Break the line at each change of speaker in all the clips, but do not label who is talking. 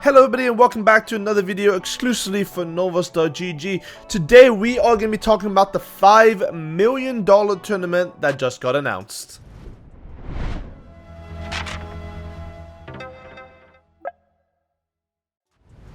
Hello everybody and welcome back to another video exclusively for NOVOS.gg. Today we are going to be talking about the $5 million tournament that just got announced.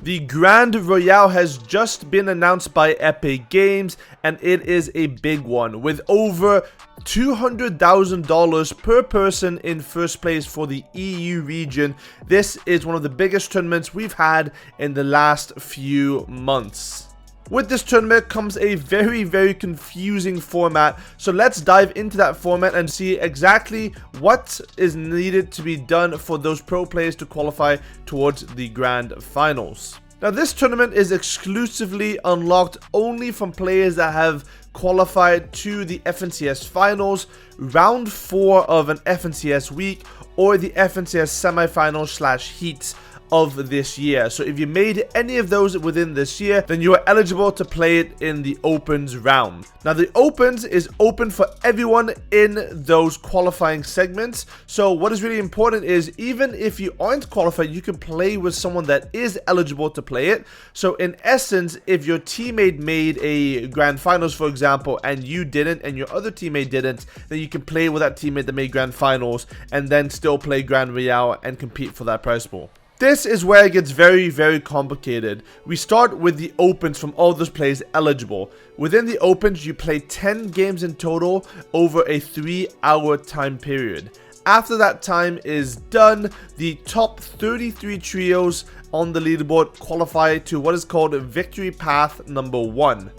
The Grand Royale has just been announced by Epic Games, and it is a big one with over $200,000 per person in first place for the EU region. This is one of the biggest tournaments we've had in the last few months. With this tournament comes a very confusing format, so let's dive into that format and see exactly what is needed to be done for those pro players to qualify towards the grand finals. Now this tournament is exclusively unlocked only from players that have qualified to the FNCS finals, round 4 of an FNCS week, or the FNCS semi-finals/heats of this year. So if you made any of those within this year, then you are eligible to play it in the Opens round. Now the Opens is open for everyone in those qualifying segments. So what is really important is even if you aren't qualified, you can play with someone that is eligible to play it. So in essence, if your teammate made a grand finals, for example, and you didn't, and your other teammate didn't, then you can play with that teammate that made grand finals and then still play Grand Royale and compete for that prize pool. This is where it gets very complicated. We start with the Opens from all those players eligible. Within the Opens, you play 10 games in total over a 3-hour time period. After that time is done, the top 33 trios on the leaderboard qualify to what is called Victory Path number 1.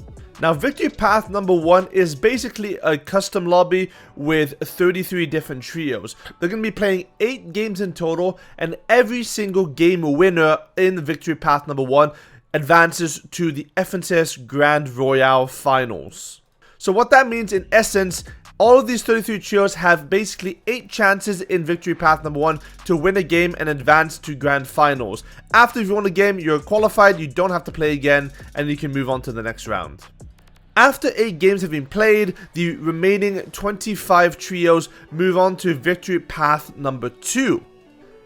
Now, Victory Path number 1 is basically a custom lobby with 33 different trios. They're going to be playing 8 games in total, and every single game winner in Victory Path number 1 advances to the FNCS Grand Royale finals. So what that means in essence, all of these 33 trios have basically 8 chances in Victory Path number 1 to win a game and advance to grand finals. After you've won a game, you're qualified, you don't have to play again, and you can move on to the next round. After 8 games have been played, the remaining 25 trios move on to Victory Path number 2.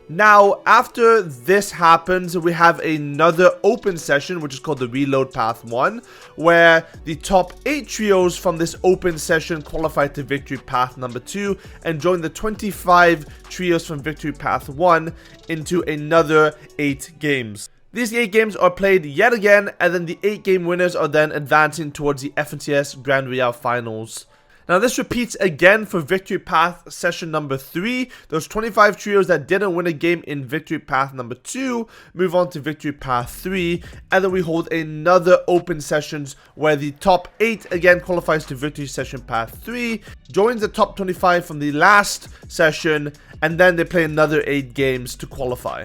Now, after this happens, we have another open session, which is called the Reload Path 1, where the top 8 trios from this open session qualify to Victory Path number 2 and join the 25 trios from Victory Path 1 into another 8 games. These 8 games are played yet again, and then the 8 game winners are then advancing towards the FNCS Grand Royale finals. Now this repeats again for Victory Path session number 3. Those 25 trios that didn't win a game in Victory Path number 2 move on to Victory Path 3, and then we hold another open sessions where the top 8 again qualifies to Victory Session Path 3, joins the top 25 from the last session, and then they play another 8 games to qualify.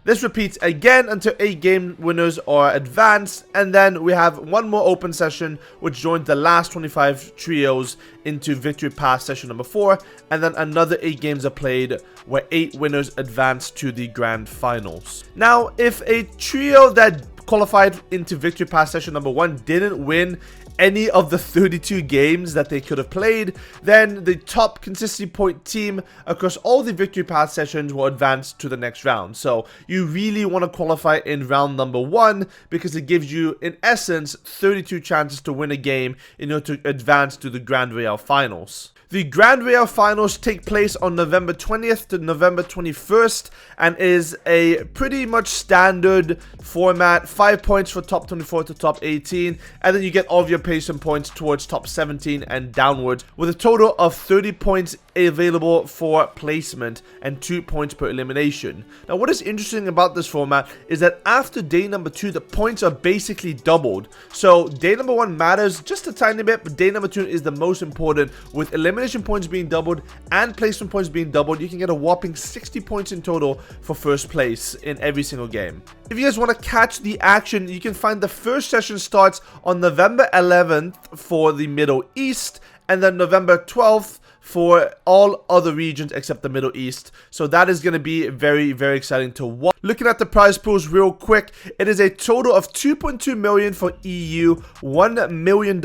This repeats again until 8 game winners are advanced, and then we have one more open session which joins the last 25 trios into Victory Path session number 4, and then another 8 games are played where 8 winners advance to the grand finals. Now, if a trio that qualified into Victory Path session number 1 didn't win any of the 32 games that they could have played, then the top consistency point team across all the Victory Path sessions will advance to the next round. So you really want to qualify in round number 1 because it gives you, in essence, 32 chances to win a game in order to advance to the Grand Royale finals. The Grand Royale finals take place on November 20th to November 21st and is a pretty much standard format. 5 points for top 24 to top 18, and then you get all of your placement points towards top 17 and downwards, with a total of 30 points available for placement and 2 points per elimination. Now what is interesting about this format is that after day number 2, the points are basically doubled. So day number 1 matters just a tiny bit, but day number 2 is the most important, with elimination points being doubled and placement points being doubled. You can get a whopping 60 points in total for first place in every single game. If you guys want to catch the action, you can find the first session starts on November 11th for the Middle East, and then November 12th for all other regions except the Middle East. So that is going to be very, very exciting to watch. Looking at the prize pools real quick, it is a total of 2.2 million for EU, $1 million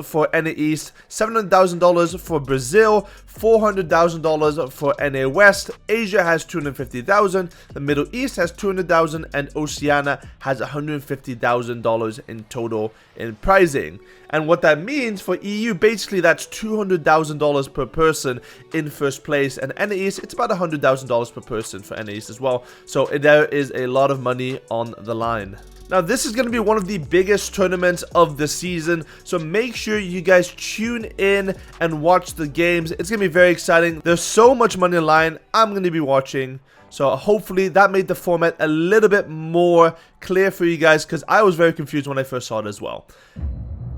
for NA East, $700,000 for Brazil, $400,000 for NA West, Asia has 250,000, the Middle East has 200,000, and Oceania has $150,000 in total in prizing. And what that means for EU, basically that's $200,000 per person in first place, and NA East, it's about $100,000 per person for NA East as well. So there is a lot of money on the line. Now, this is going to be one of the biggest tournaments of the season, so make sure you guys tune in and watch the games. It's going to be very exciting. There's so much money in line. I'm going to be watching, so hopefully that made the format a little bit more clear for you guys, because I was very confused when I first saw it as well.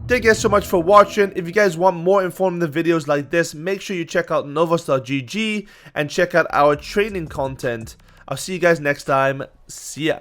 Thank you guys so much for watching. If you guys want more informative videos like this, make sure you check out novos.gg and check out our training content. I'll see you guys next time. See ya.